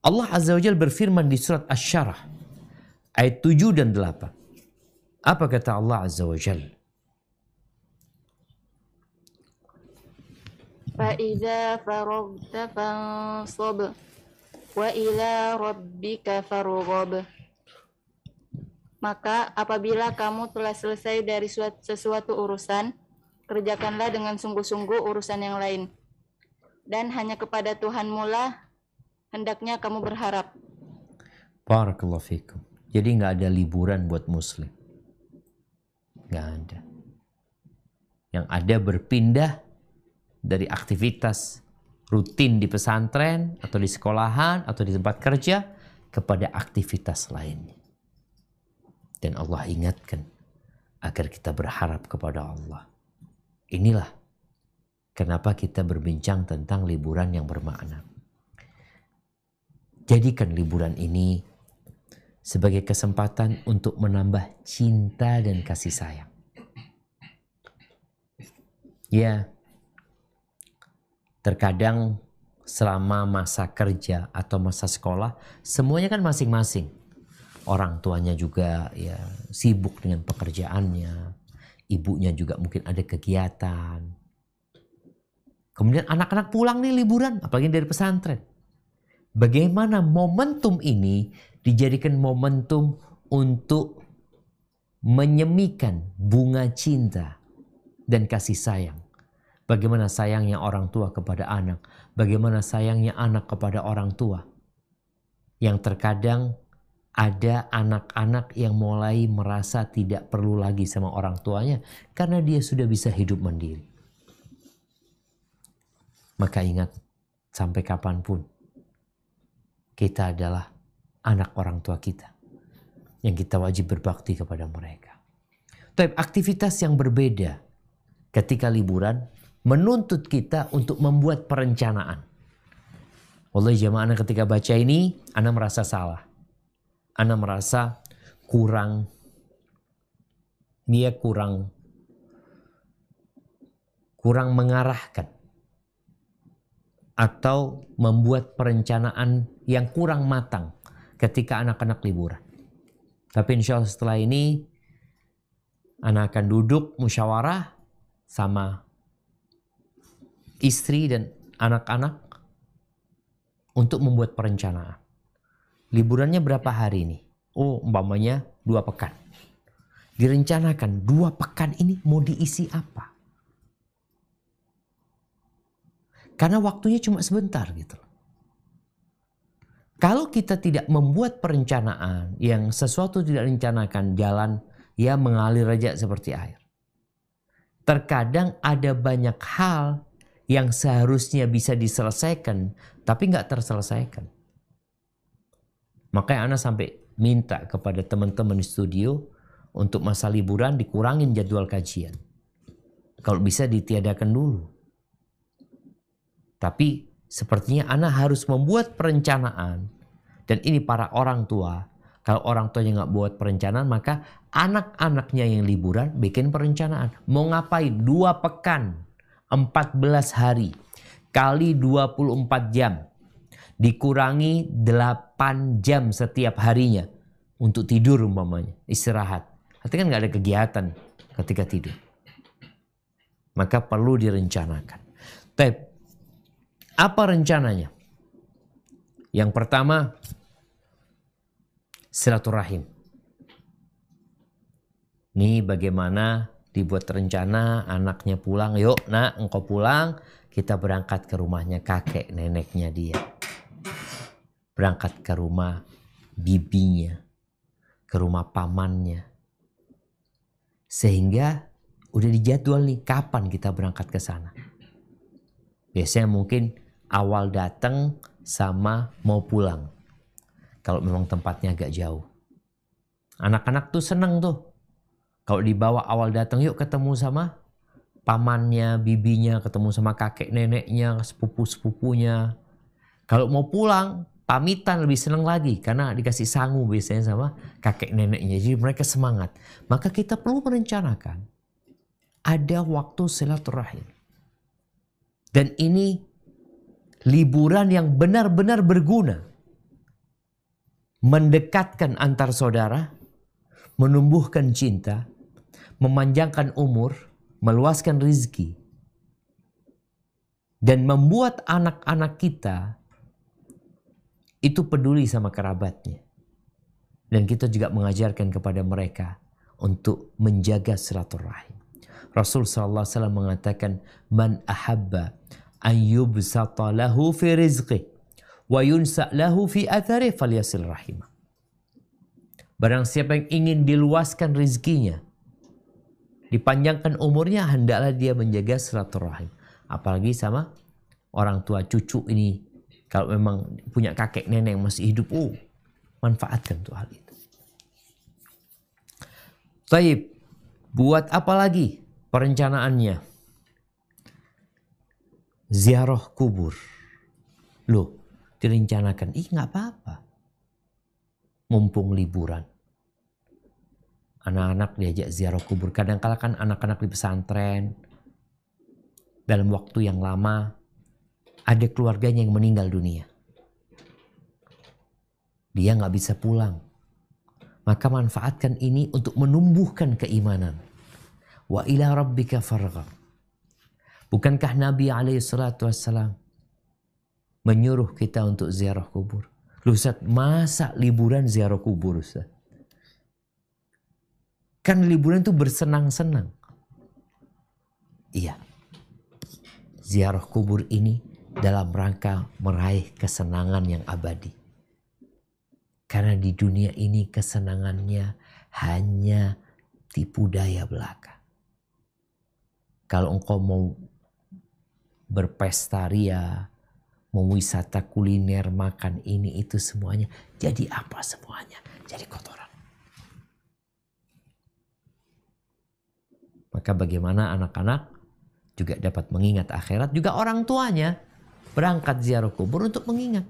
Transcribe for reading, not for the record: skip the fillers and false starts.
Allah Azza wa Jalla berfirman di surat Asy-Syarah ayat 7 dan 8. Apa kata Allah Azza wa Jalla? فَإِذَا فَرَغْتَ فَانصَبْ وَإِلَى رَبِّكَ فَارْغَب. Maka apabila kamu telah selesai dari sesuatu urusan, kerjakanlah dengan sungguh-sungguh urusan yang lain. Dan hanya kepada Tuhanmu lah hendaknya kamu berharap. Barakallahu fikum. Jadi nggak ada liburan buat muslim. Nggak ada. Yang ada berpindah dari aktivitas rutin di pesantren atau di sekolahan atau di tempat kerja kepada aktivitas lainnya. Dan Allah ingatkan agar kita berharap kepada Allah. Inilah kenapa kita berbincang tentang liburan yang bermakna. Jadikan liburan ini sebagai kesempatan untuk menambah cinta dan kasih sayang. Ya, terkadang selama masa kerja atau masa sekolah, semuanya kan masing-masing. Orang tuanya juga ya sibuk dengan pekerjaannya, ibunya juga mungkin ada kegiatan. Kemudian anak-anak pulang nih liburan, apalagi dari pesantren. Bagaimana momentum ini dijadikan momentum untuk menyemikan bunga cinta dan kasih sayang. Bagaimana sayangnya orang tua kepada anak, bagaimana sayangnya anak kepada orang tua. Yang terkadang ada anak-anak yang mulai merasa tidak perlu lagi sama orang tuanya karena dia sudah bisa hidup mandiri. Maka ingat, sampai kapanpun kita adalah anak orang tua kita yang kita wajib berbakti kepada mereka. Tapi aktivitas yang berbeda ketika liburan menuntut kita untuk membuat perencanaan. Wallahi jamaah, ana ketika baca ini, ana merasa salah. Ana merasa kurang mengarahkan atau membuat perencanaan yang kurang matang ketika anak-anak liburan. Tapi insya Allah setelah ini anak akan duduk musyawarah sama istri dan anak-anak untuk membuat perencanaan. Liburannya berapa hari ini? Oh, umpamanya 2 pekan. Direncanakan 2 pekan ini mau diisi apa? Karena waktunya cuma sebentar gitu. Kalau kita tidak membuat perencanaan yang sesuatu tidak rencanakan, jalan ya mengalir aja seperti air. Terkadang ada banyak hal yang seharusnya bisa diselesaikan tapi nggak terselesaikan. Makanya Ana sampai minta kepada teman-teman di studio untuk masa liburan dikurangin jadwal kajian. Kalau bisa ditiadakan dulu. Tapi sepertinya Ana harus membuat perencanaan. Dan ini para orang tua. Kalau orang tuanya nggak buat perencanaan, maka anak-anaknya yang liburan bikin perencanaan. Mau ngapain? 2 pekan, 14 hari, kali 24 jam. Dikurangi 8 jam setiap harinya. Untuk tidur umpamanya, istirahat. Artinya kan nggak ada kegiatan ketika tidur. Maka perlu direncanakan. Apa rencananya? Yang pertama, silaturahim. Nih bagaimana dibuat rencana, anaknya pulang, yuk nak engkau pulang, kita berangkat ke rumahnya kakek neneknya dia. Berangkat ke rumah bibinya, ke rumah pamannya. Sehingga udah dijadwal nih kapan kita berangkat ke sana. Biasanya mungkin awal datang sama mau pulang. Kalau memang tempatnya agak jauh. Anak-anak tuh seneng tuh. Kalau dibawa awal datang, yuk ketemu sama pamannya, bibinya, ketemu sama kakek neneknya, sepupu-sepupunya. Kalau mau pulang, pamitan lebih seneng lagi. Karena dikasih sangu biasanya sama kakek neneknya. Jadi mereka semangat. Maka kita perlu merencanakan. Ada waktu silaturahim. Dan ini liburan yang benar-benar berguna. mendekatkan antar saudara, menumbuhkan cinta, memanjangkan umur, meluaskan rizki, dan membuat anak-anak kita itu peduli sama kerabatnya. Dan kita juga mengajarkan kepada mereka untuk menjaga silaturahim. Rasul SAW mengatakan, man ahabba an yubsata lahu fi rizqih wa yunsa lahu fi athari falyasil rahimah. Barang siapa yang ingin diluaskan rizkinya, dipanjangkan umurnya, hendaklah dia menjaga silaturahim. Apalagi sama orang tua cucu ini. Kalau memang punya kakek nenek yang masih hidup, manfaatkan tuh hal itu. Taib, buat apa lagi perencanaannya? Ziarah kubur. Loh, direncanakan. Nggak apa-apa. Mumpung liburan. Anak-anak diajak ziarah kubur. Kadang-kala kan anak-anak di pesantren, dalam waktu yang lama, ada keluarganya yang meninggal dunia. Dia nggak bisa pulang. Maka manfaatkan ini untuk menumbuhkan keimanan. Wa ila rabbika farghab. Bukankah Nabi SAW menyuruh kita untuk ziarah kubur? Loh Ustaz, masa liburan ziarah kubur Ustaz? Kan liburan itu bersenang-senang. Iya. Ziarah kubur ini dalam rangka meraih kesenangan yang abadi. Karena di dunia ini kesenangannya hanya tipu daya belaka. Kalau engkau mau berpesta ria, mau wisata kuliner, makan ini itu semuanya, jadi apa semuanya? Jadi kotoran. Maka bagaimana anak-anak juga dapat mengingat akhirat, juga orang tuanya berangkat ziarah kubur untuk mengingat.